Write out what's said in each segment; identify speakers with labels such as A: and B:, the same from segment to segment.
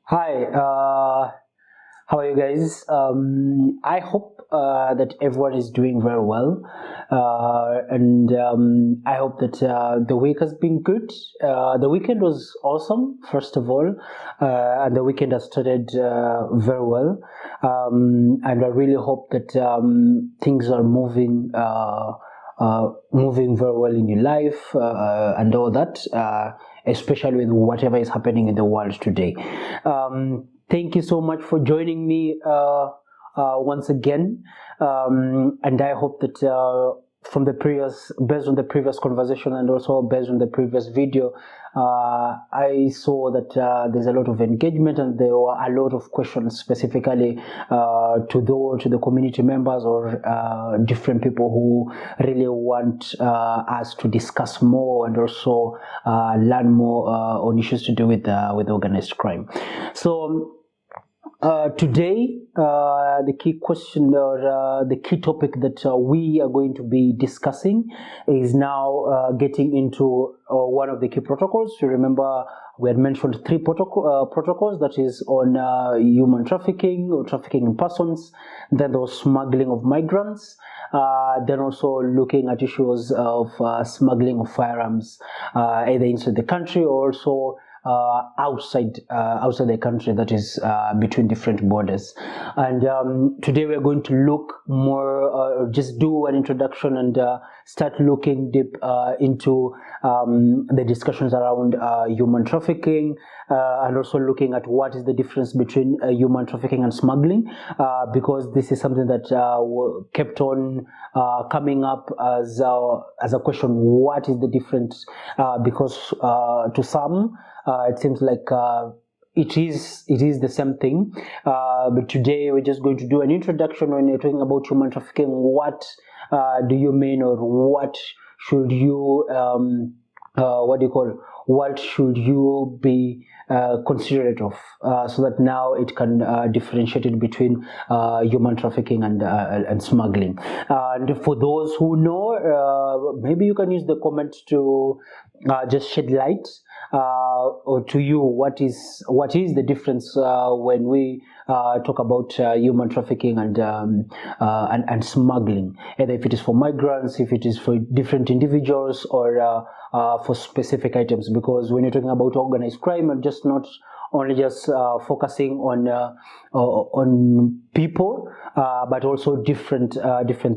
A: Hi, how are you guys? I hope that everyone is doing very well, and I hope that the week has been good. The weekend was awesome, first of all, and the weekend has started very well. And I really hope that things are moving very well in your life and all that, especially with whatever is happening in the world today. Thank you so much for joining me once again, and I hope that based on the previous conversation and also based on the previous video, I saw that there's a lot of engagement and there were a lot of questions specifically to the community members or different people who really want us to discuss more and also learn more on issues to do with organized crime. So today, the key question or the key topic that we are going to be discussing is now getting into one of the key protocols. You remember we had mentioned three protocols, that is on human trafficking or trafficking in persons, then there was smuggling of migrants, then also looking at issues of smuggling of firearms either inside the country or also outside the country, that is between different borders. And today we're going to look more, just do an introduction and start looking deep into the discussions around human trafficking, and also looking at what is the difference between human trafficking and smuggling, because this is something that kept on coming up as a question. What is the difference? Because to some it seems like it is the same thing, but today we're just going to do an introduction. When you're talking about human trafficking, what do you mean, or what should you what should you be considerate of, so that now it can differentiate it between human trafficking and smuggling. And for those who know, maybe you can use the comment to just shed light or to you what is the difference when we talk about human trafficking and smuggling, either if it is for migrants, if it is for different individuals, or for specific items. Because when you're talking about organized crime, and just not only just focusing on people, but also different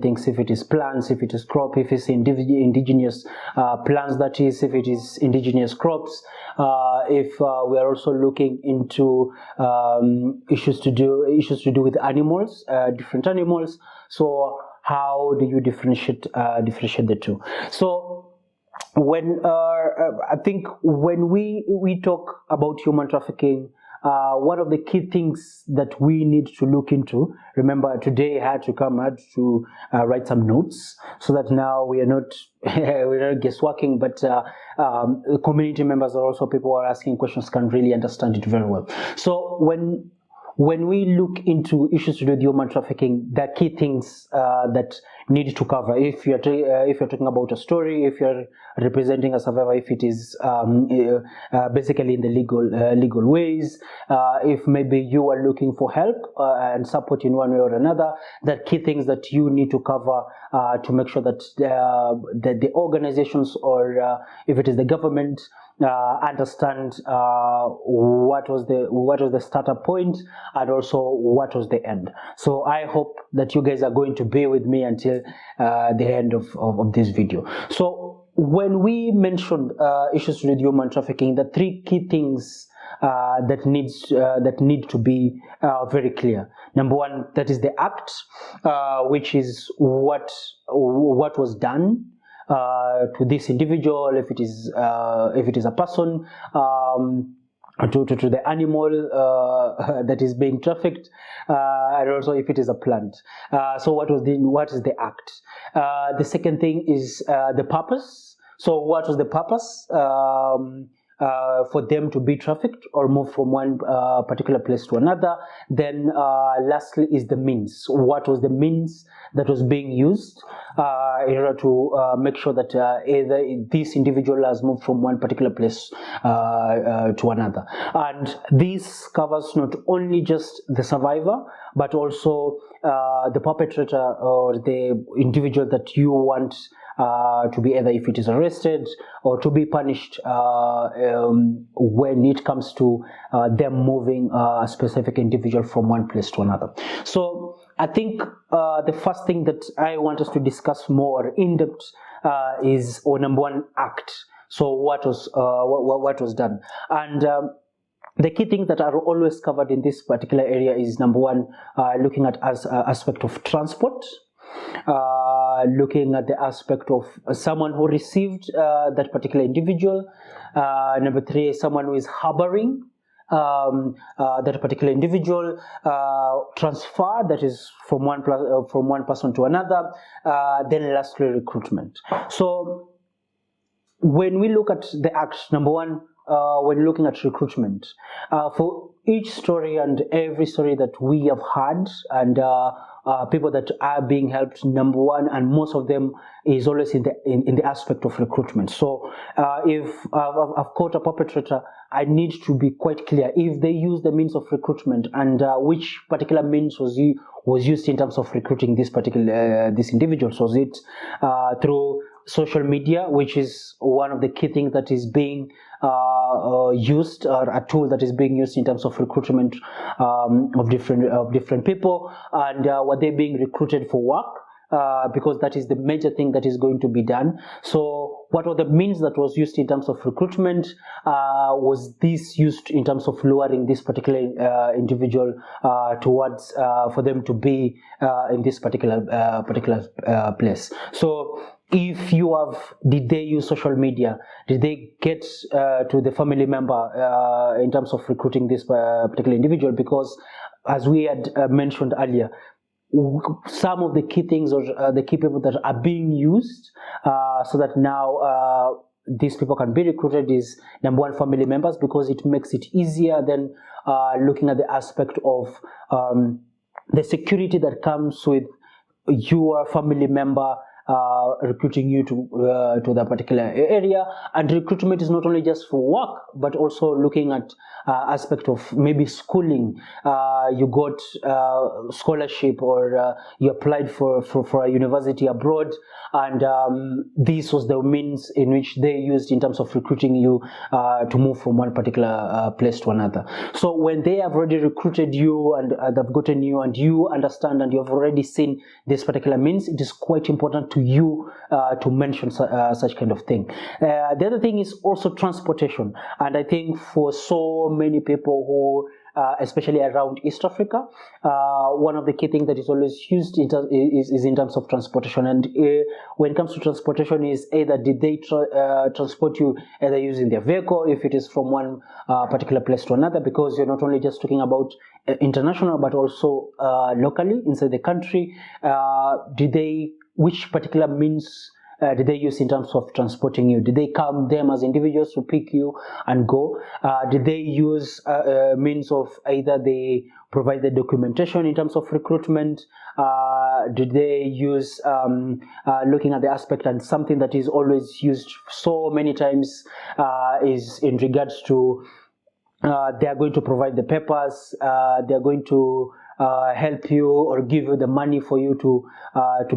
A: things. If it is plants, if it is crop, if it's indigenous plants, that is, if it is indigenous crops, if we are also looking into issues to do with animals, different animals. So how do you differentiate the two? So when I think when we talk about human trafficking, one of the key things that we need to look into, remember today I had to write some notes, so that now we are not we're not guessworking, but community members are also people who are asking questions can really understand it very well. So when we look into issues to do with human trafficking, there are key things that need to cover. If you're talking about a story, if you're representing a survivor, if it is basically in the legal ways, if maybe you are looking for help and support in one way or another, there are key things that you need to cover to make sure that the organizations, or if it is the government, understand what was the startup point and also what was the end. So I hope that you guys are going to be with me until the end of this video. So when we mentioned issues with human trafficking, the three key things that need to be very clear. Number one, that is the act, which is what was done to this individual, if it is a person, to the animal that is being trafficked, and also if it is a plant. So what is the act? The second thing is the purpose. So what was the purpose? for them to be trafficked or move from one particular place to another. Then lastly is the means. What was the means that was being used in order to make sure that either this individual has moved from one particular place to another. And this covers not only just the survivor, but also the perpetrator or the individual that you want to be either if it is arrested or to be punished when it comes to them moving a specific individual from one place to another. So I think the first thing that I want us to discuss more in depth is number one, act. So what was done, and the key things that are always covered in this particular area is number one, looking at aspect of transport, looking at the aspect of someone who received that particular individual. Number three, someone who is harboring that particular individual, transfer, that is from one person to another. Then lastly, recruitment. So when we look at the act, number one, when looking at recruitment, for each story and every story that we have had, and people that are being helped, number one, and most of them is always in the aspect of recruitment. So if I've caught a perpetrator, I need to be quite clear if they use the means of recruitment and which particular means was used in terms of recruiting this particular this individual. So was it through social media, which is one of the key things that is being used, or a tool that is being used in terms of recruitment of different people, and were they being recruited for work, because that is the major thing that is going to be done. So what were the means that was used in terms of recruitment? Was this used in terms of luring this particular individual towards for them to be in this particular place? So if you have, did they use social media? Did they get to the family member in terms of recruiting this particular individual? Because as we had mentioned earlier, some of the key things or the key people that are being used so that now these people can be recruited is number one, family members, because it makes it easier than looking at the aspect of the security that comes with your family member recruiting you to that particular area. And recruitment is not only just for work, but also looking at aspect of maybe schooling. You got scholarship, or you applied for a university abroad, and this was the means in which they used in terms of recruiting you to move from one particular place to another. So when they have already recruited you and they've gotten you, and you understand and you have already seen this particular means, it is quite important to you to mention such kind of thing. The other thing is also transportation, and I think for so many people who especially around East Africa, one of the key things that is always used is in terms of transportation. And when it comes to transportation, is either did they transport you either using their vehicle, if it is from one particular place to another, because you're not only just talking about international, but also locally inside the country. Which particular means did they use in terms of transporting you? Did they come them as individuals to pick you and go? Did they use means of either they provide the documentation in terms of recruitment? Did they use looking at the aspect, and something that is always used so many times is in regards to they are going to provide the papers, they are going to help you or give you the money for you to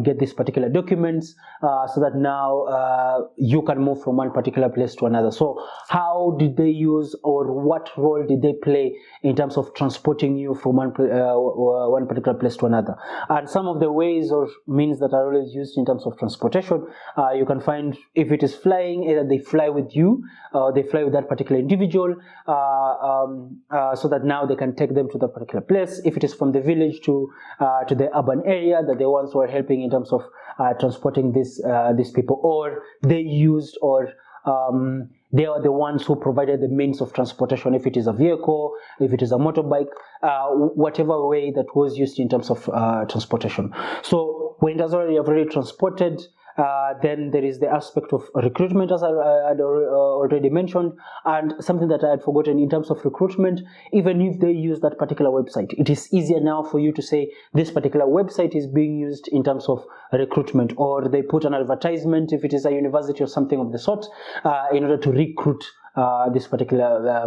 A: get these particular documents, so that now you can move from one particular place to another. So how did they use, or what role did they play in terms of transporting you from one particular place to another? And some of the ways or means that are always used in terms of transportation, you can find, if it is flying, either they fly with you, they fly with that particular individual, so that now they can take them to that particular place. If it is from the village to the urban area, that the ones who are helping in terms of transporting these people, or they used, or they are the ones who provided the means of transportation, if it is a vehicle, if it is a motorbike, whatever way that was used in terms of transportation. So when it has already transported, Then there is the aspect of recruitment, as I had already mentioned, and something that I had forgotten in terms of recruitment. Even if they use that particular website, it is easier now for you to say this particular website is being used in terms of recruitment, or they put an advertisement if it is a university or something of the sort, in order to recruit this particular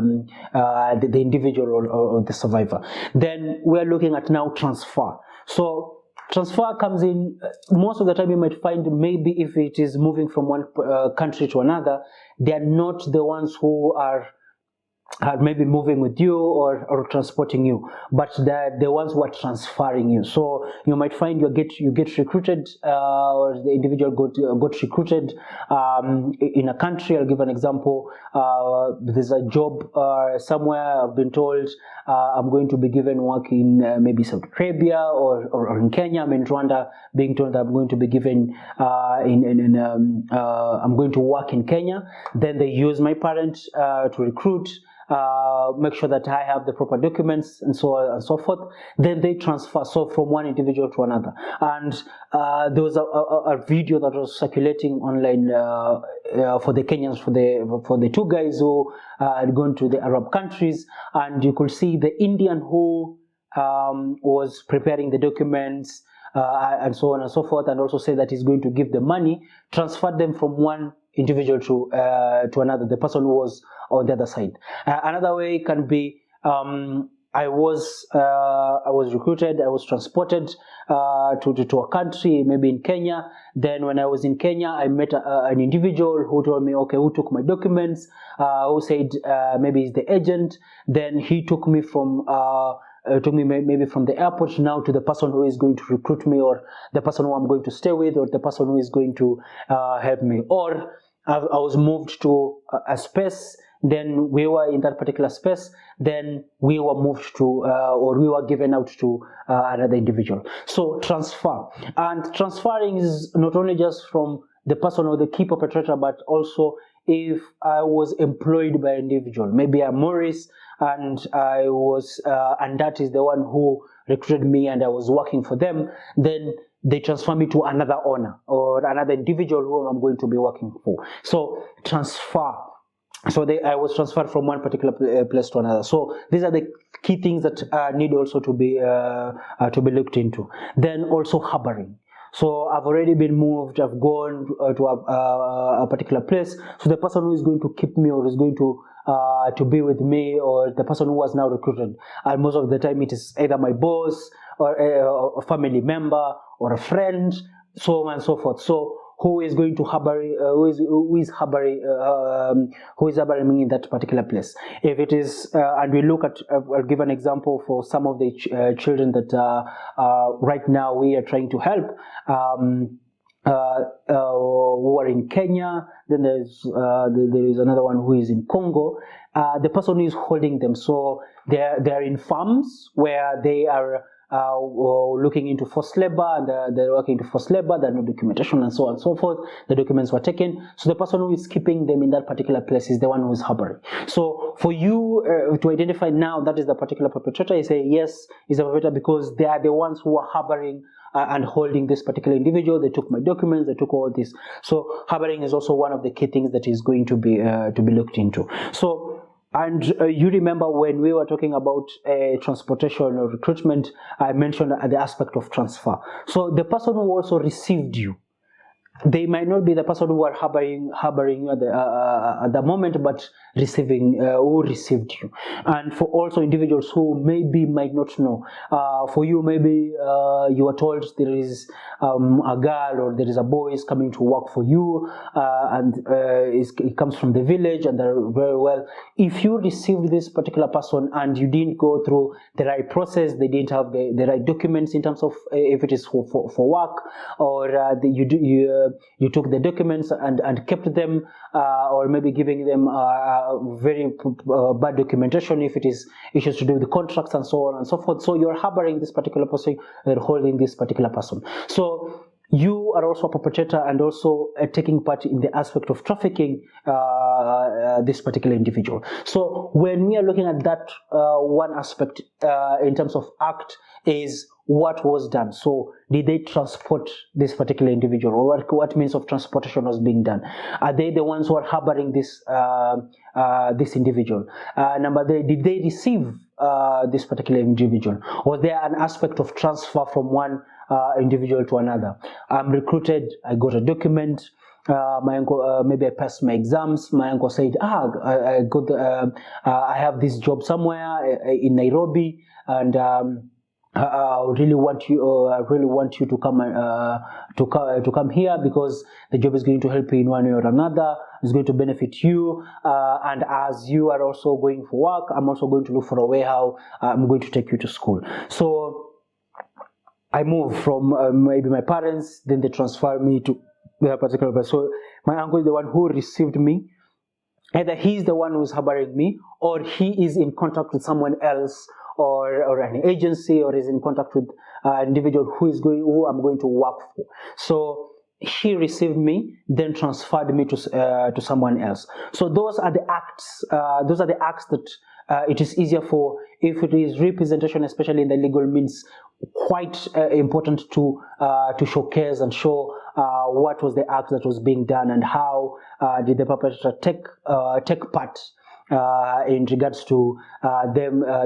A: the individual or the survivor. Then we're looking at now transfer. So transfer comes in most of the time. You might find maybe if it is moving from one country to another, they are not the ones who are maybe moving with you or transporting you, but they're the ones who are transferring you. So you might find you get recruited, or the individual got recruited in a country. I'll give an example. There's a job somewhere. I've been told I'm going to be given work in maybe Saudi Arabia or in Kenya. I'm in Rwanda, being told that I'm going to be given I'm going to work in Kenya. Then they use my parent to recruit, make sure that I have the proper documents and so on and so forth. Then they transfer, so from one individual to another. And there was a video that was circulating online for the Kenyans, for the two guys who had gone to the Arab countries, and you could see the Indian who was preparing the documents and so on and so forth, and also say that he's going to give the money, transferred them from one individual to another, the person who was on the other side. Another way can be I was recruited, I was transported to a country, maybe in Kenya. Then when I was in Kenya, I met an individual who told me, okay, who took my documents, who said maybe he's the agent. Then he took me from maybe from the airport now to the person who is going to recruit me, or the person who I'm going to stay with, or the person who is going to help me. Or I was moved to a space, then we were in that particular space, then we were moved to, or we were given out to another individual. So transfer. And transferring is not only just from the person or the key perpetrator, but also if I was employed by an individual. Maybe I'm Morris, and I was, and that is the one who recruited me, and I was working for them. Then they transfer me to another owner or another individual who I'm going to be working for. So transfer. So I was transferred from one particular place to another. So these are the key things that need also to be looked into. Then also harboring. So I've already been moved. I've gone to a particular place. So the person who is going to keep me, or is going to be with me, or the person who was now recruited, and most of the time it is either my boss or a family member or a friend, so on and so forth. So who is going to harbor, who is harboring me in that particular place? If it is, and we look at, I'll give an example for some of the children that right now we are trying to help, who are in Kenya. Then there is another one who is in Congo. The person who is holding them, so they're in farms where they are looking into forced labor, and they're working into forced labor. There's no documentation and so on and so forth. The documents were taken. So the person who is keeping them in that particular place is the one who is harboring. So for you to identify now that is the particular perpetrator, you say yes, is a perpetrator because they are the ones who are harboring and holding this particular individual. They took my documents, they took all this. So harboring is also one of the key things that is going to be looked into. So, and you remember when we were talking about transportation or recruitment, I mentioned the aspect of transfer. So the person who also received you, they might not be the person who are harboring you at the moment, but receiving who received you. And for also individuals who maybe might not know, for you maybe you are told there is a girl or there is a boy is coming to work for you, and it comes from the village, and they're very well. If you received this particular person and you didn't go through the right process, they didn't have the right documents in terms of if it is for work, or you took the documents and kept them, or maybe giving them very bad documentation if it is issues to do with the contracts and so on and so forth. So you're harboring this particular person, you're holding this particular person. So you are also a perpetrator and also taking part in the aspect of trafficking this particular individual. So when we are looking at that one aspect in terms of act is what was done. So did they transport this particular individual, or what means of transportation was being done? Are they the ones who are harboring this this individual? Number three, did they receive this particular individual? Was there an aspect of transfer from one individual to another? I'm recruited, I got a document. My uncle, maybe I passed my exams. My uncle said, I got, I have this job somewhere in Nairobi, and I really want you to come to come here, because the job is going to help you in one way or another. It's going to benefit you, and as you are also going for work, I'm also going to look for a way how I'm going to take you to school. So I move from maybe my parents, then they transfer me to the particular person. So my uncle is the one who received me. Either he's the one who's harboring me, or he is in contact with someone else, or an agency, or is in contact with an individual who I'm going to work for. So he received me, then transferred me to someone else. So those are the acts. Those are the acts that it is easier for, if it is representation, especially in the legal means, quite important to showcase and show what was the act that was being done, and how did the perpetrator take part in regards to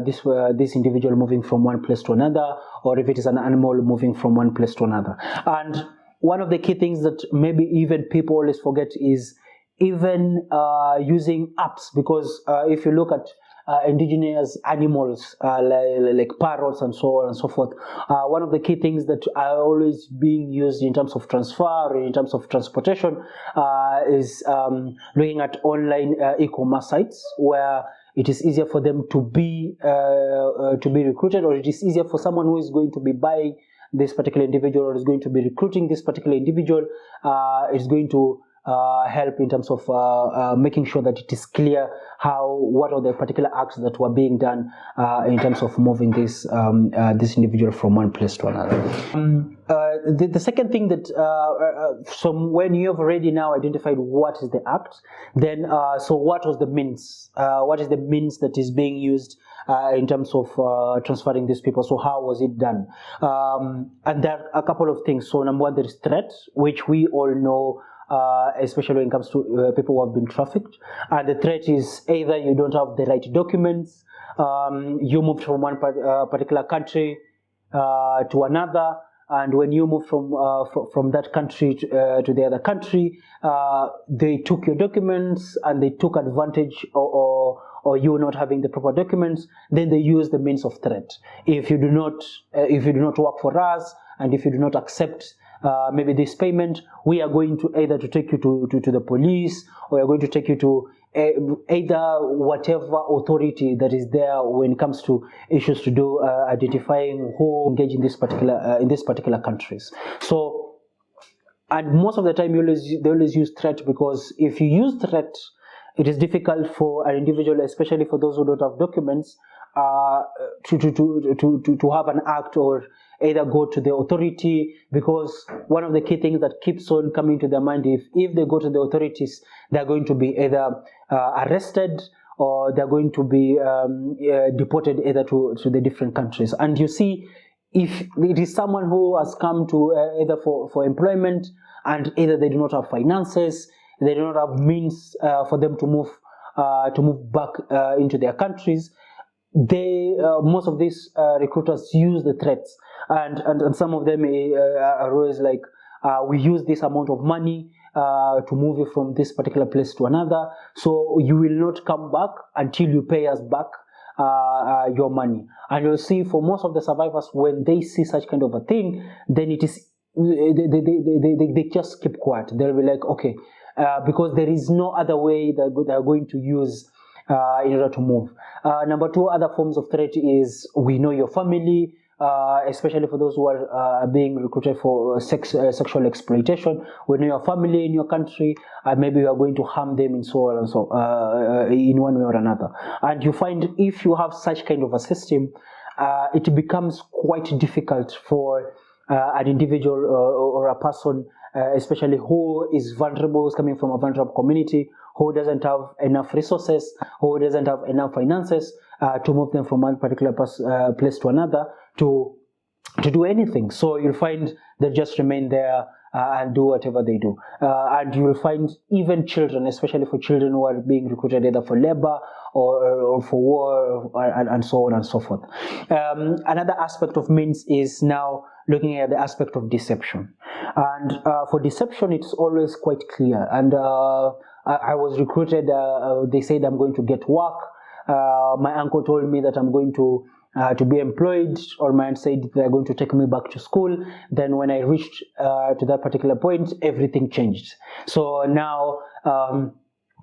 A: this individual moving from one place to another, or if it is an animal moving from one place to another. And one of the key things that maybe even people always forget is even using apps, because if you look at indigenous animals like parrots and so on and so forth, one of the key things that are always being used in terms of transfer or in terms of transportation is looking at online e-commerce sites, where it is easier for them to be recruited, or it is easier for someone who is going to be buying this particular individual, or is going to be recruiting this particular individual, is going to help in terms of making sure that it is clear what are the particular acts that were being done in terms of moving this individual from one place to another. The second thing that so when you have already now identified what is the act, then so what was the means? What is the means that is being used in terms of transferring these people? So how was it done? And there are a couple of things. So number one, there is threat, which we all know, especially when it comes to people who have been trafficked. And the threat is either you don't have the right documents, you moved from one particular country to another, and when you move from that country to the other country, they took your documents and they took advantage, or you not having the proper documents, then they use the means of threat. If you do not work for us, and if you do not accept maybe this payment, we are going to either to take you to the police, or we are going to take you to either whatever authority that is there when it comes to issues to do identifying who engage in this particular countries. So, and most of the time they always use threat, because if you use threat, it is difficult for an individual, especially for those who don't have documents, to have an act or either go to the authority, because one of the key things that keeps on coming to their mind, if they go to the authorities, they're going to be either arrested, or they're going to be deported either to the different countries. And you see, if it is someone who has come to either for employment, and either they do not have finances, they do not have means for them to move back into their countries, most of these recruiters use the threats, and some of them are always like, we use this amount of money to move you from this particular place to another, so you will not come back until you pay us back your money. And you'll see, for most of the survivors, when they see such kind of a thing, then it is they just keep quiet. They'll be like, okay, because there is no other way that they are going to use in order to move. Number two, other forms of threat is, we know your family, especially for those who are being recruited for sexual exploitation. We know your family in your country, and maybe you are going to harm them in so on and so in one way or another. And you find, if you have such kind of a system, it becomes quite difficult for an individual or a person, especially who is vulnerable, who's coming from a vulnerable community, who doesn't have enough resources, who doesn't have enough finances to move them from one particular place to another, to to do anything. So you'll find they just remain there and do whatever they do. And you'll find even children, especially for children who are being recruited either for labor or for war, and so on and so forth. Another aspect of means is now looking at the aspect of deception. And for deception, it's always quite clear. And I was recruited, they said I'm going to get work. My uncle told me that I'm going to be employed, or my aunt said they're going to take me back to school. Then when I reached to that particular point, everything changed. So now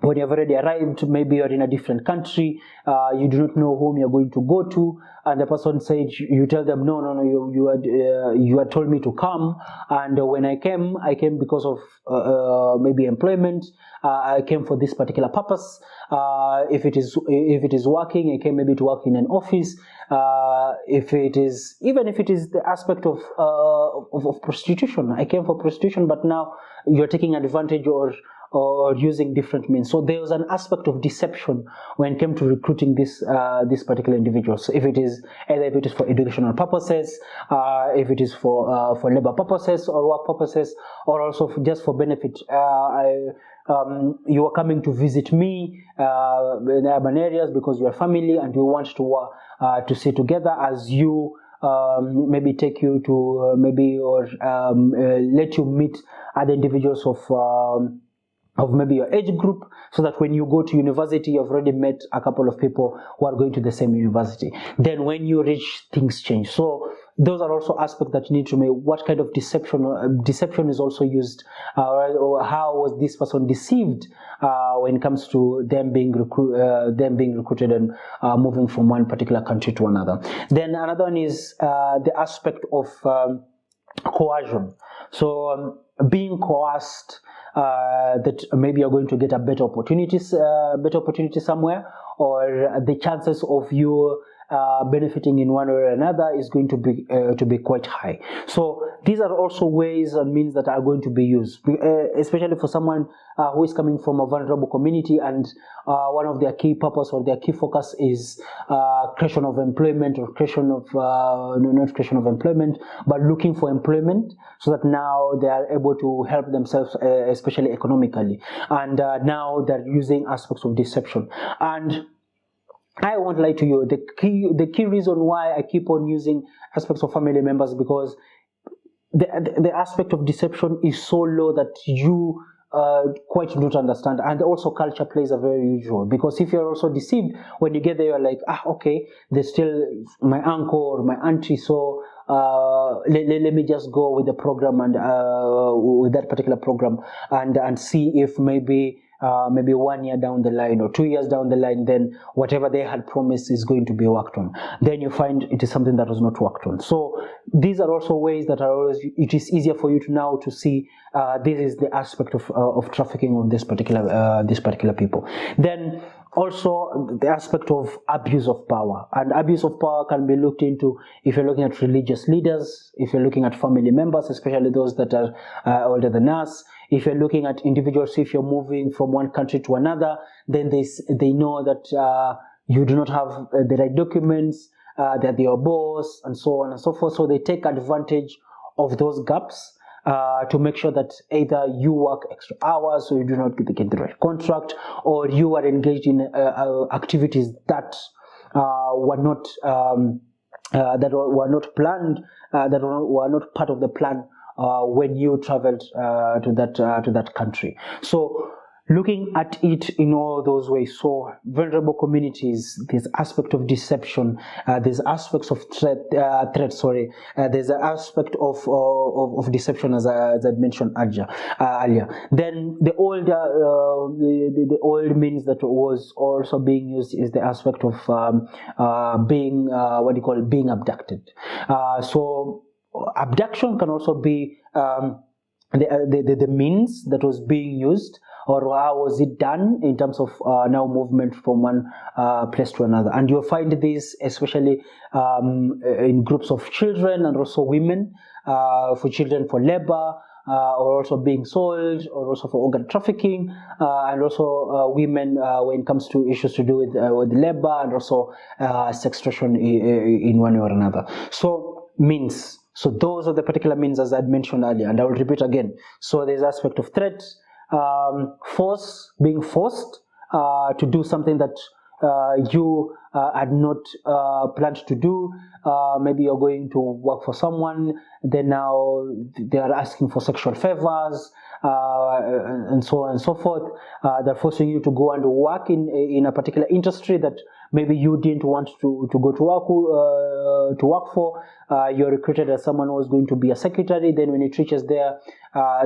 A: when you've already arrived, maybe you're in a different country, you do not know whom you're going to go to, and the person said, you tell them, no, you had told me to come, and when I came because of maybe employment. I came for this particular purpose. If it is working, I came maybe to work in an office. Even if it is the aspect of prostitution, I came for prostitution, but now you're taking advantage or using different means. So there was an aspect of deception when it came to recruiting this particular individual. So if it is for educational purposes, if it is for labor purposes or work purposes, or also just for benefit. You are coming to visit me in urban areas because you are family and we want to stay together, as you maybe take you to let you meet other individuals of maybe your age group, so that when you go to university, you've already met a couple of people who are going to the same university. Then when you reach, things change. So those are also aspects that you need to make. What kind of deception is also used, or how was this person deceived when it comes to them being recruited and moving from one particular country to another. Then another one is the aspect of coercion. So being coerced, that maybe you're going to get a better opportunity somewhere, or the chances of you benefiting in one way or another is going to be quite high. So these are also ways and means that are going to be used, especially for someone who is coming from a vulnerable community, and one of their key purpose or their key focus is creation of employment, or creation of not creation of employment, but looking for employment, so that now they are able to help themselves, especially economically, and now they're using aspects of deception. And I won't lie to you, the key reason why I keep on using aspects of family members, because the aspect of deception is so low that you quite don't understand. And also culture plays a very huge role, because if you're also deceived, when you get there, you're like, okay, there's still my uncle or my auntie, so let me just go with the program and with that particular program, and see if maybe 1 year down the line or 2 years down the line, then whatever they had promised is going to be worked on. Then you find it is something that was not worked on. So these are also ways that are always, it is easier for you to now to see this is the aspect of trafficking of this particular people. Then also the aspect of abuse of power, and abuse of power can be looked into if you're looking at religious leaders, if you're looking at family members, especially those that are older than us. If you're looking at individuals, if you're moving from one country to another, then they know that you do not have the right documents, that they're your boss, and so on and so forth. So they take advantage of those gaps to make sure that either you work extra hours, so you do not get the right contract, or you are engaged in activities that were not planned, that were not part of the plan when you traveled to that country. So looking at it in all those ways, so vulnerable communities, there's aspect of deception, there's aspects of threat. There's an aspect of deception, as I mentioned earlier. Then the old means that was also being used is the aspect of being being abducted. So abduction can also be the means that was being used, or how was it done in terms of now movement from one place to another. And you'll find this especially in groups of children and also women, for children for labor, or also being sold, or also for organ trafficking, and also women when it comes to issues to do with labor, and also sex trafficking in one way or another. So means. So those are the particular means, as I'd mentioned earlier, and I will repeat again. So there's aspect of threat, force, being forced to do something that you had not planned to do. Maybe you're going to work for someone, then now they are asking for sexual favors, and so on and so forth. They're forcing you to go and work in a particular industry that maybe you didn't want to go to work for. You're recruited as someone who was going to be a secretary. Then when it reaches there,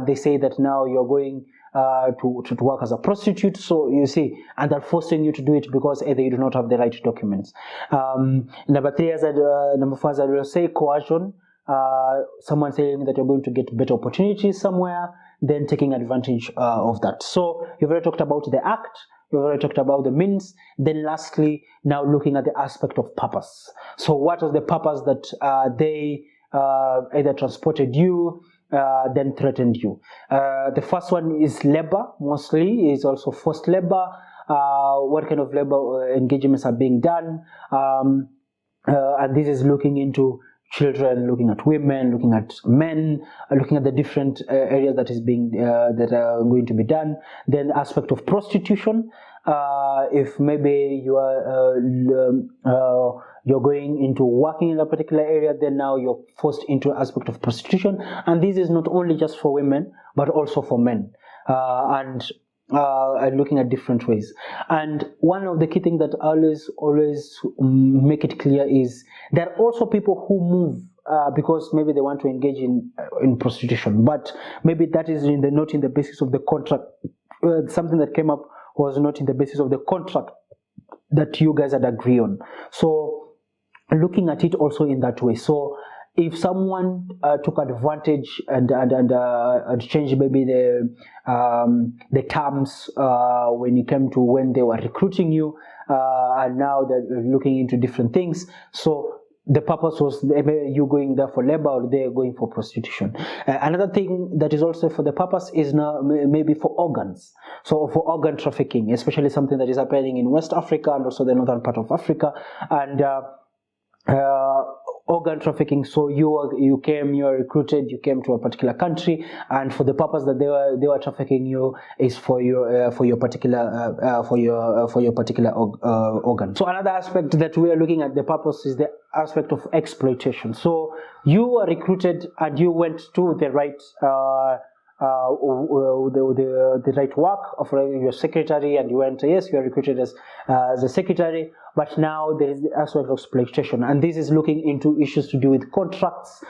A: they say that now you're going to work as a prostitute. So you see, and they're forcing you to do it because either you do not have the right documents. Number four, as I will say, coercion. Someone saying that you're going to get better opportunities somewhere, then taking advantage of that. So you've already talked about the act, you've already talked about the means. Then lastly, now looking at the aspect of purpose. So what was the purpose that they either transported you, then threatened you? The first one is labor, mostly, is also forced labor. What kind of labor engagements are being done? And this is looking into children, looking at women, looking at men, looking at the different areas that is being that are going to be done. Then aspect of prostitution. If maybe you are you're going into working in a particular area, then now you're forced into aspect of prostitution. And this is not only just for women, but also for men. And looking at different ways. And one of the key things that always make it clear is there are also people who move because maybe they want to engage in prostitution, but maybe that is not in the basis of the contract. Something that came up was not in the basis of the contract that you guys had agreed on. So looking at it also in that way. So if someone took advantage and changed maybe the terms when it came to when they were recruiting you, and now they're looking into different things. So the purpose was you going there for labor or they're going for prostitution. Another thing that is also for the purpose is now maybe for organs. So for organ trafficking, especially something that is happening in West Africa and also the northern part of Africa. And organ trafficking. So you were recruited, you came to a particular country, and for the purpose that they were trafficking you is for your particular organ. So another aspect that we are looking at the purpose is the aspect of exploitation. So you were recruited and you went to the right the right work of your secretary, and you went, yes, you are recruited as a secretary, but now there is the aspect of exploitation, and this is looking into issues to do with contracts.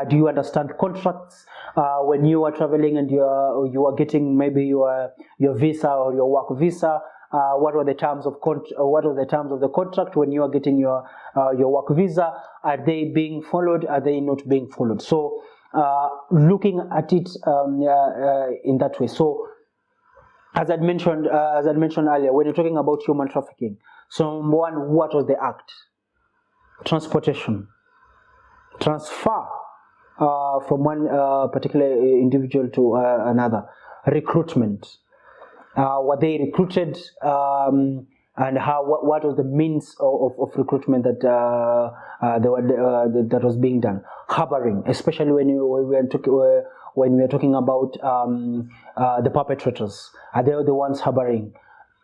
A: Do you understand contracts? When you are traveling and you are getting maybe your visa or your work visa, what were the terms of the contract when you are getting your work visa? Are they being followed? Are they not being followed? So looking at it in that way. So as I mentioned earlier, when you're talking about human trafficking, so one, what was the act? Transportation, transfer from one particular individual to another. Recruitment, were they recruited, and what was the means of recruitment that that was being done? Harboring, especially when we are talking about the perpetrators. Are they the ones harboring?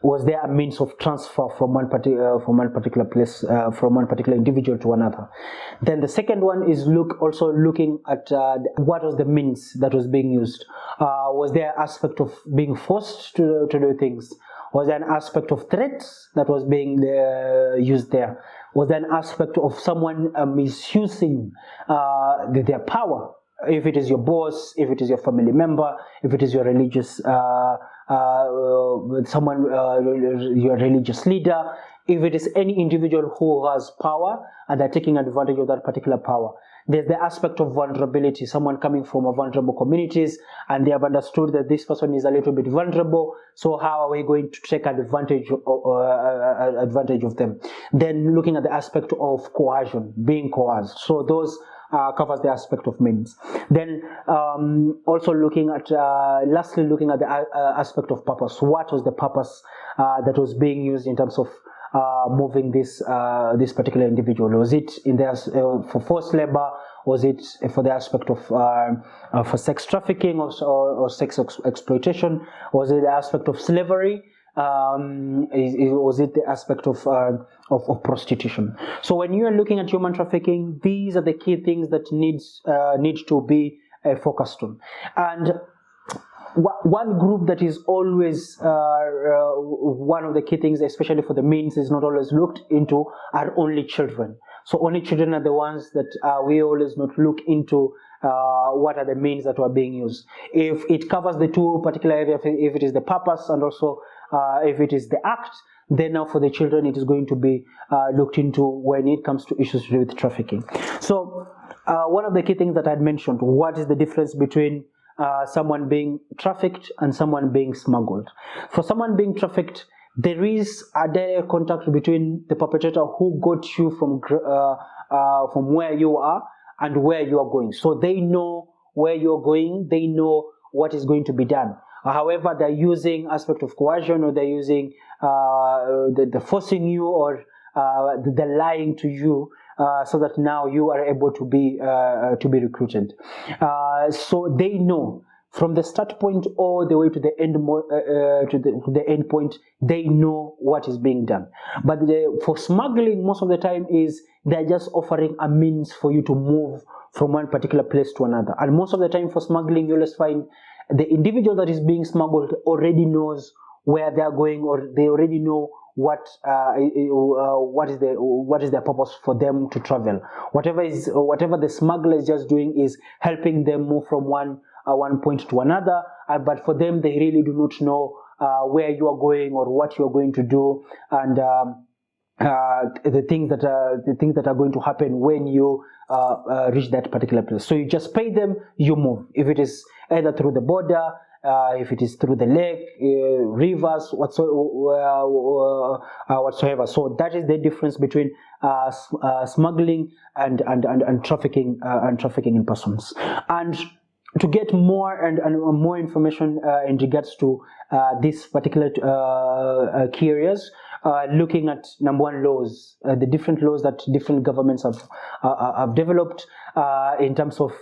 A: Was there a means of transfer from one particular place, from one particular individual to another? Then the second one is looking at what was the means that was being used. Was there an aspect of being forced to do things? Was there an aspect of threats that was being used there? Was there an aspect of someone misusing their power? If it is your boss, if it is your family member, if it is your religious your religious leader, if it is any individual who has power and they're taking advantage of that particular power. There's the aspect of vulnerability, someone coming from a vulnerable communities and they have understood that this person is a little bit vulnerable, so how are we going to take advantage of them? Then looking at the aspect of coercion, being coerced. So those covers the aspect of means. Then also looking at, lastly looking at the aspect of purpose. What was the purpose that was being used in terms of moving this particular individual? Was it in there for forced labor? Was it for the aspect of for sex trafficking or sex exploitation? Was it the aspect of slavery? Was it the aspect of prostitution? So when you are looking at human trafficking, these are the key things that need to be focused on. And one group that is always one of the key things, especially for the means, is not always looked into, are only children. So only children are the ones that we always not look into. What are the means that are being used? If it covers the two particular areas, if it is the purpose and also if it is the act, then now for the children it is going to be looked into when it comes to issues to do with trafficking. So one of the key things that I had mentioned, what is the difference between someone being trafficked and someone being smuggled? For someone being trafficked, there is a direct contact between the perpetrator who got you from where you are and where you are going. So they know where you're going, they know what is going to be done. However, they're using aspect of coercion, or they're using the forcing you, or the lying to you, so that now you are able to be recruited. So they know from the start point all the way to the end to the end point. They know what is being done. But for smuggling, most of the time is they're just offering a means for you to move from one particular place to another. And most of the time for smuggling, you always find the individual that is being smuggled already knows where they are going, or they already know what is their purpose for them to travel. Whatever the smuggler is just doing is helping them move from one point to another, but for them, they really do not know where you are going or what you are going to do, and the things that are going to happen when you reach that particular place. So you just pay them, you move. If it is either through the border, if it is through the lake, rivers, whatsoever. So that is the difference between smuggling and trafficking in persons. And to get more and more information in regards to this particular key areas, looking at number one, laws, the different laws that different governments have developed in terms of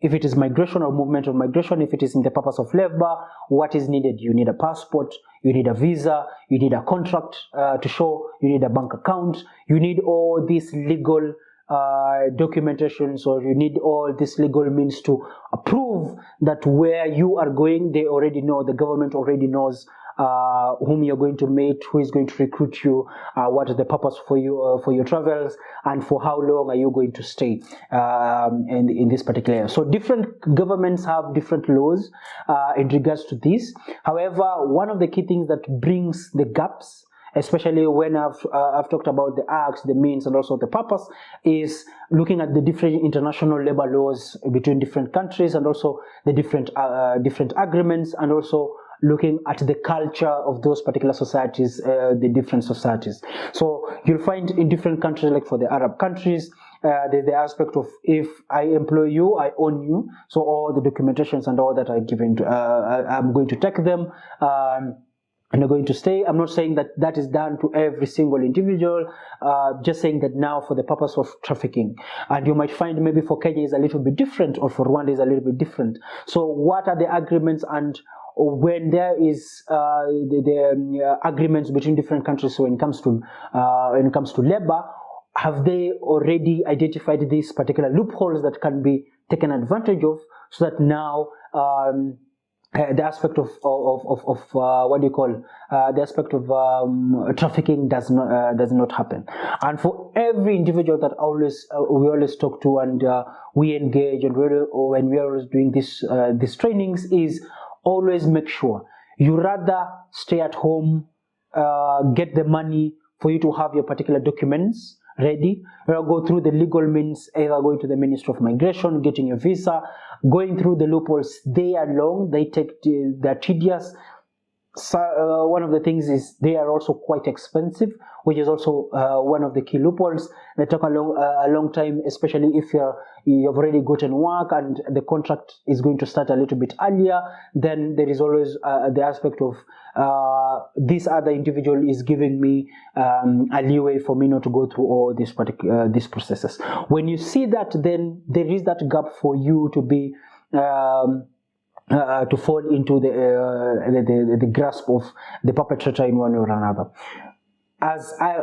A: if it is migration or movement of migration, if it is in the purpose of labor, what is needed? You need a passport, you need a visa, you need a contract to show, you need a bank account, you need all these legal documentations, or you need all these legal means to prove that where you are going, they already know, the government already knows whom you're going to meet, who is going to recruit you, what is the purpose for your travels, and for how long are you going to stay in this particular area. So different governments have different laws in regards to this. However, one of the key things that brings the gaps, especially when I've talked about the acts, the means, and also the purpose, is looking at the different international labor laws between different countries, and also the different agreements, and also looking at the culture of those particular societies, the different societies. So you'll find in different countries, like for the Arab countries, the aspect of if I employ you, I own you. So all the documentations and all that are given to, I'm going to take them. And are going to stay. I'm not saying that that is done to every single individual, just saying that now for the purpose of trafficking. And you might find maybe for Kenya is a little bit different, or for Rwanda is a little bit different. So what are the agreements, and when there is the agreements between different countries, so when it comes to labor, have they already identified these particular loopholes that can be taken advantage of, so that now the aspect of what do you call the aspect of trafficking does not happen. And for every individual that we always talk to, and we engage, and when we are always doing these trainings, is always make sure you rather stay at home, get the money for you to have your particular documents ready, or go through the legal means, either going to the Ministry of Migration, getting your visa, going through the loopholes. They are long, they're tedious, So one of the things is they are also quite expensive, which is also one of the key loopholes. They take a long time, especially if you've already gotten work and the contract is going to start a little bit earlier. Then there is always the aspect of this other individual is giving me a leeway for me not to go through all these processes. When you see that, then there is that gap for you to be to fall into the grasp of the perpetrator in one way or another. As I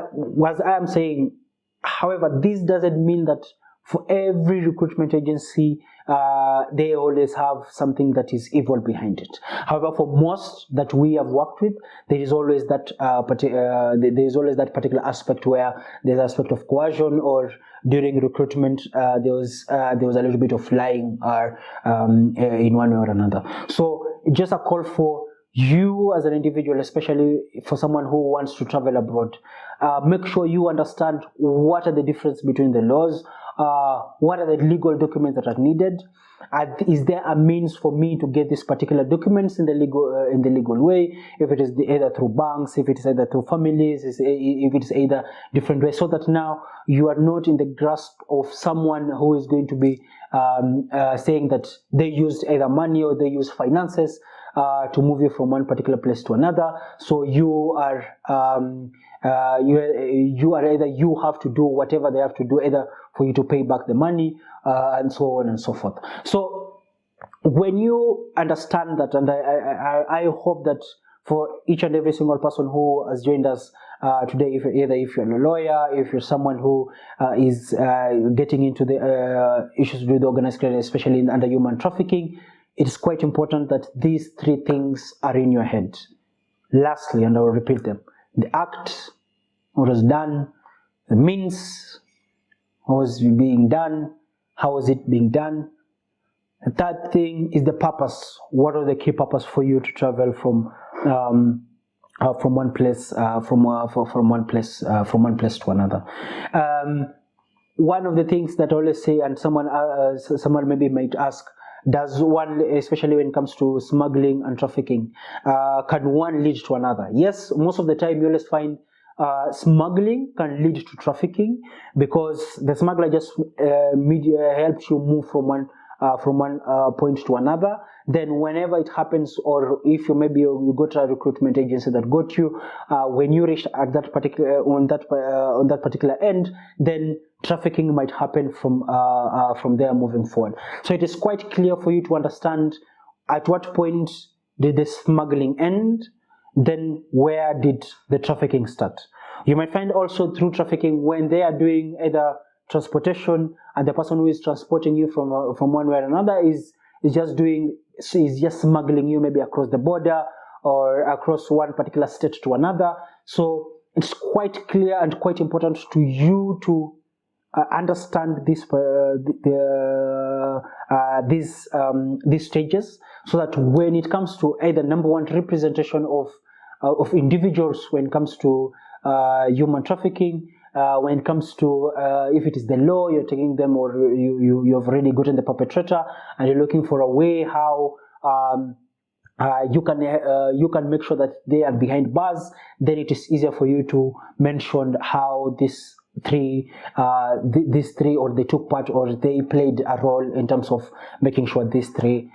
A: am saying, however, this doesn't mean that for every recruitment agency they always have something that is evil behind it. However, for most that we have worked with, there is always that particular aspect where there's an aspect of coercion, or during recruitment there was a little bit of lying or in one way or another. So just a call for you as an individual, especially for someone who wants to travel abroad. Make sure you understand what are the difference between the laws, what are the legal documents that are needed, is there a means for me to get these particular documents in the legal way, if it is either through banks, if it is either through families, if it is either different ways, so that now you are not in the grasp of someone who is going to be saying that they used either money or they use finances to move you from one particular place to another. So you are either you have to do whatever they have to do, either for you to pay back the money and so on and so forth. So when you understand that, and I hope that for each and every single person who has joined us today, if you're a lawyer, if you're someone who is getting into the issues with organized crime, especially under human trafficking, it is quite important that these three things are in your head. Lastly, and I will repeat them: the act, what was done; the means, what was being done; how was it being done. The third thing is the purpose. What are the key purpose for you to travel from one place to another? One of the things that I always say, and someone maybe might ask, does one, especially when it comes to smuggling and trafficking, can one lead to another? Yes, most of the time you always find smuggling can lead to trafficking, because the smuggler just helps you move from one point to another. Then whenever it happens, or if you go to a recruitment agency that got you, when you reach at that particular on that particular end, then trafficking might happen from there moving forward. So it is quite clear for you to understand at what point did the smuggling end, then where did the trafficking start. You might find also through trafficking, when they are doing either transportation, and the person who is transporting you from one way or another is just smuggling you maybe across the border or across one particular state to another. So it's quite clear and quite important to you to understand these stages, so that when it comes to either number one, representation of individuals, when it comes to human trafficking, when it comes to if it is the law, you're taking them, or you have already gotten the perpetrator and you're looking for a way how you can make sure that they are behind bars, then it is easier for you to mention how these three or they took part, or they played a role in terms of making sure these three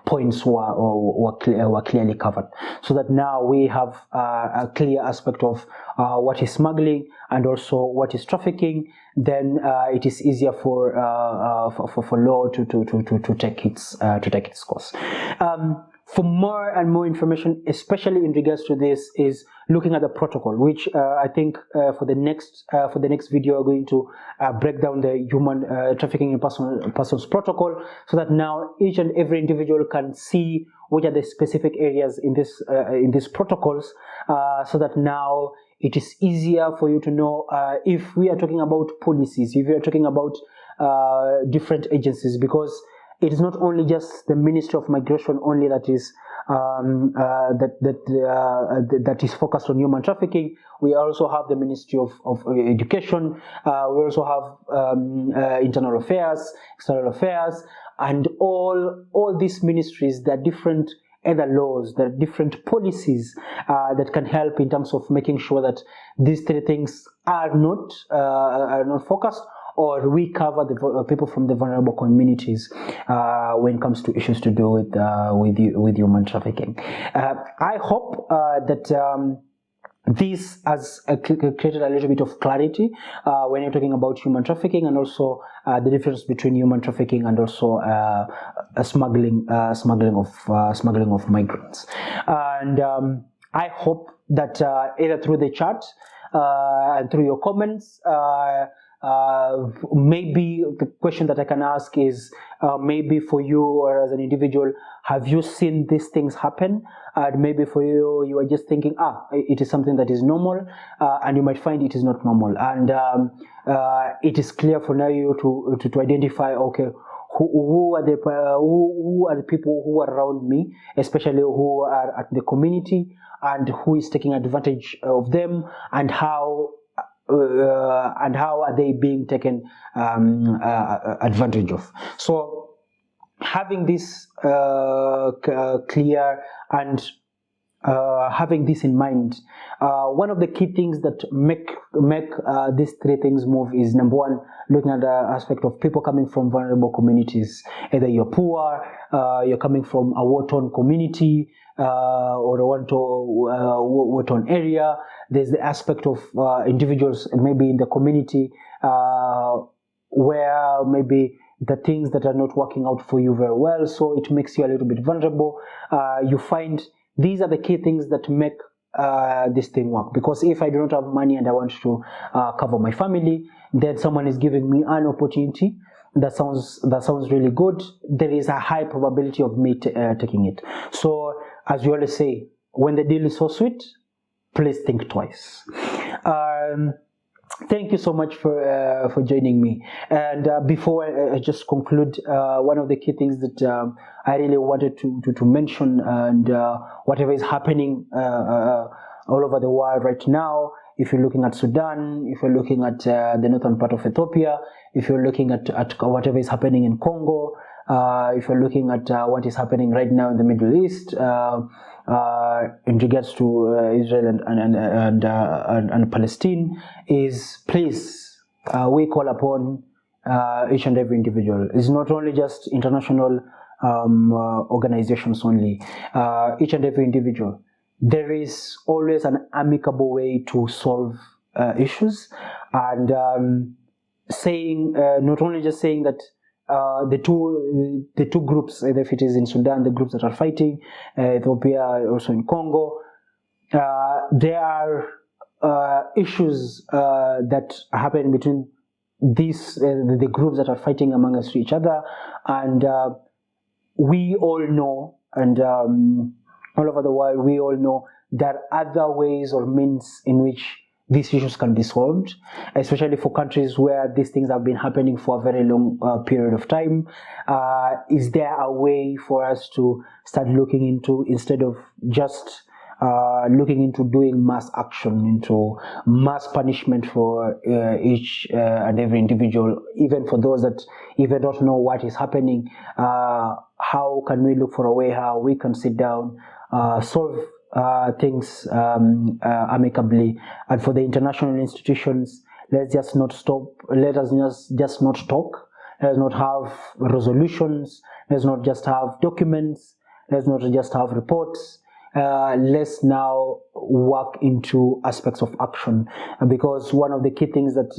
A: points were clearly covered, so that now we have a clear aspect of what is smuggling and also what is trafficking. Then it is easier for law to take its course. For more and more information, especially in regards to this, is looking at the protocol, which I think for the next video we're going to break down the human trafficking in persons protocol, so that now each and every individual can see which are the specific areas in these protocols, so that now it is easier for you to know if we are talking about policies, if we are talking about different agencies, because it is not only just the Ministry of Migration only that is that is focused on human trafficking. We also have the Ministry of Education. We also have Internal Affairs, External Affairs, and all these ministries. There are different other laws, there are different policies that can help in terms of making sure that these three things are not focused, or we cover the people from the vulnerable communities when it comes to issues to do with human trafficking. I hope that this has created a little bit of clarity when you're talking about human trafficking, and also the difference between human trafficking and also smuggling of migrants. And I hope that either through the chat and through your comments, maybe the question that I can ask is, maybe for you or as an individual, have you seen these things happen? And maybe for you, you are just thinking, it is something that is normal, and you might find it is not normal. And it is clear for now you to identify, okay, who are the people who are around me, especially who are at the community, and who is taking advantage of them, and how are they being taken advantage of. So having this clear and having this in mind, one of the key things that make these three things move is, number one, looking at the aspect of people coming from vulnerable communities. Either you're poor, you're coming from a war-torn community, or a war-torn area. There's the aspect of individuals maybe in the community where maybe the things that are not working out for you very well, so it makes you a little bit vulnerable. You find these are the key things that make this thing work. Because if I do not have money and I want to cover my family, then someone is giving me an opportunity that sounds really good. There is a high probability of me taking it. So as you always say, when the deal is so sweet, please think twice. Thank you so much for joining me. And before I just conclude, one of the key things that I really wanted to mention, and whatever is happening all over the world right now, if you're looking at Sudan, if you're looking at the northern part of Ethiopia, if you're looking at whatever is happening in Congo, if you're looking at what is happening right now in the Middle East, in regards to Israel and Palestine, is please, we call upon each and every individual. It's not only just international organizations only. Each and every individual. There is always an amicable way to solve issues, and saying not only just saying that the two groups, either if it is in Sudan, the groups that are fighting, Ethiopia, also in Congo, there are issues that happen between these the groups that are fighting amongst each other, and we all know, and all over the world, we all know there are other ways or means in which these issues can be solved, especially for countries where these things have been happening for a very long period of time. Is there a way for us to start looking into, instead of just looking into doing mass action, into mass punishment for each and every individual, even for those that even don't know what is happening? How can we look for a way how we can sit down, solve things amicably? And for the international institutions, let's just not stop. Let us just not talk. Let's not have resolutions. Let's not just have documents. Let's not just have reports. Let's now work into aspects of action, because one of the key things that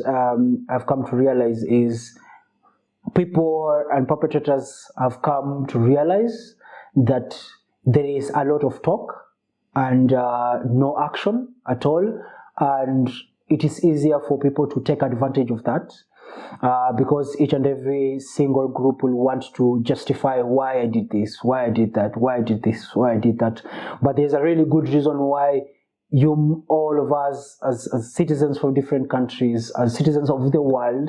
A: I've come to realize is people and perpetrators have come to realize that there is a lot of talk and no action at all, and it is easier for people to take advantage of that, because each and every single group will want to justify why I did this, why I did that, why I did this, why I did that. But there's a really good reason why all of us as citizens from different countries, as citizens of the world,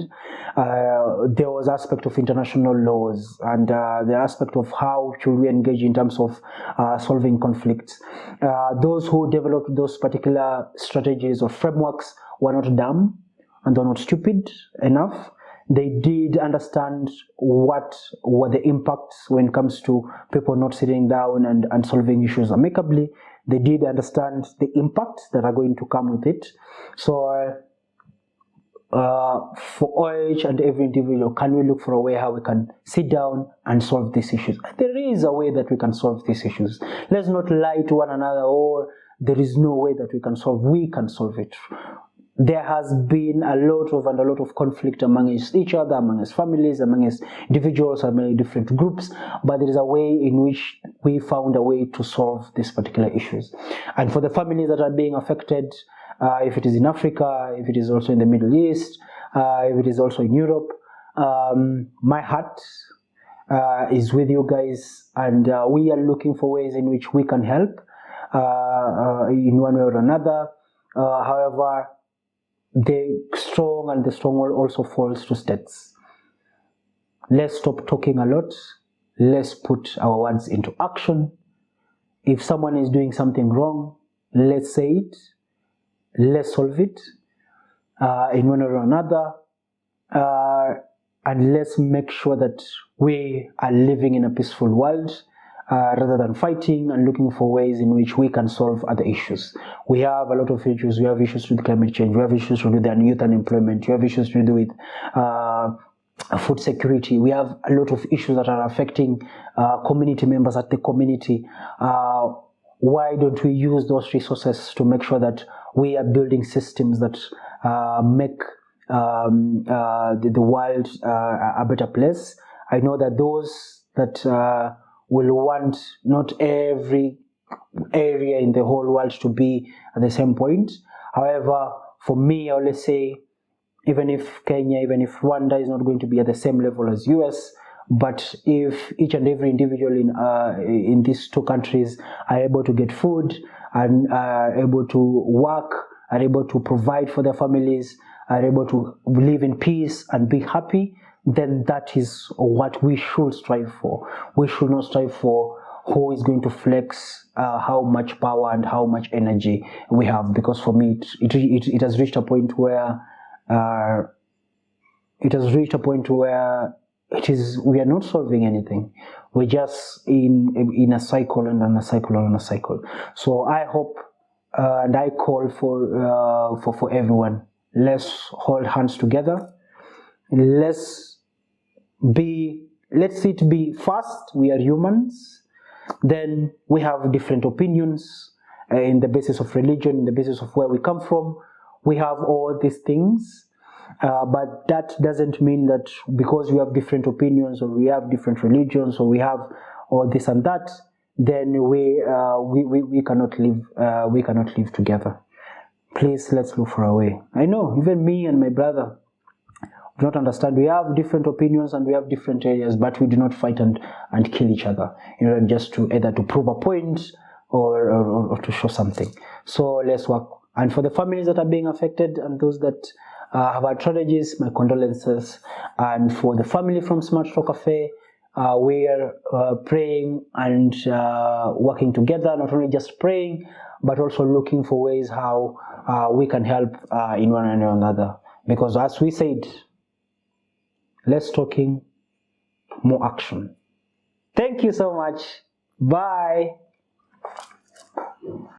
A: there was aspect of international laws, and the aspect of how should we engage in terms of solving conflicts. Those who developed those particular strategies or frameworks were not dumb, and they're not stupid enough. They did understand what were the impacts when it comes to people not sitting down and solving issues amicably. They did understand the impacts that are going to come with it. So for each and every individual, can we look for a way how we can sit down and solve these issues? There is a way that we can solve these issues. Let's not lie to one another, or there is no way that we can solve. We can solve it. There has been a lot of conflict amongst each other, amongst families, amongst individuals, among different groups, but there is a way in which we found a way to solve these particular issues. And for the families that are being affected, if it is in Africa, if it is also in the Middle East, if it is also in Europe, my heart is with you guys, and we are looking for ways in which we can help in one way or another. However, the strong and the stronghold also falls to states. Let's stop talking a lot. Let's put our words into action. If someone is doing something wrong, let's say it. Let's solve it in one or another, and let's make sure that we are living in a peaceful world rather than fighting and looking for ways in which we can solve other issues. We have a lot of issues. We have issues with climate change. We have issues to do with youth unemployment. We have issues to do with food security. We have a lot of issues that are affecting community members at the community. Why don't we use those resources to make sure that we are building systems that make the world a better place? I know that those that will want not every area in the whole world to be at the same point. However, for me, I always say, even if Kenya, even if Rwanda is not going to be at the same level as US, but if each and every individual in these two countries are able to get food and are able to work, are able to provide for their families, are able to live in peace and be happy, then that is what we should strive for. We should not strive for who is going to flex how much power and how much energy we have, because for me it has reached a point where we are not solving anything. We're just in a cycle and a cycle and a cycle. So I hope and I call for everyone. Let's hold hands together. Let's it be first. We are humans. Then we have different opinions in the basis of religion, in the basis of where we come from. We have all these things. But that doesn't mean that because we have different opinions or we have different religions or we have all this and that, then we cannot live together. Please, let's look for a way. I know even me and my brother do not understand. We have different opinions and we have different areas, but we do not fight and kill each other, just to either to prove a point or to show something. So let's work. And for the families that are being affected and those that have had tragedies, my condolences. And for the family from Smart Talk Cafe, we are praying and working together, not only just praying, but also looking for ways how we can help in one and another. Because as we said, less talking, more action. Thank you so much. Bye.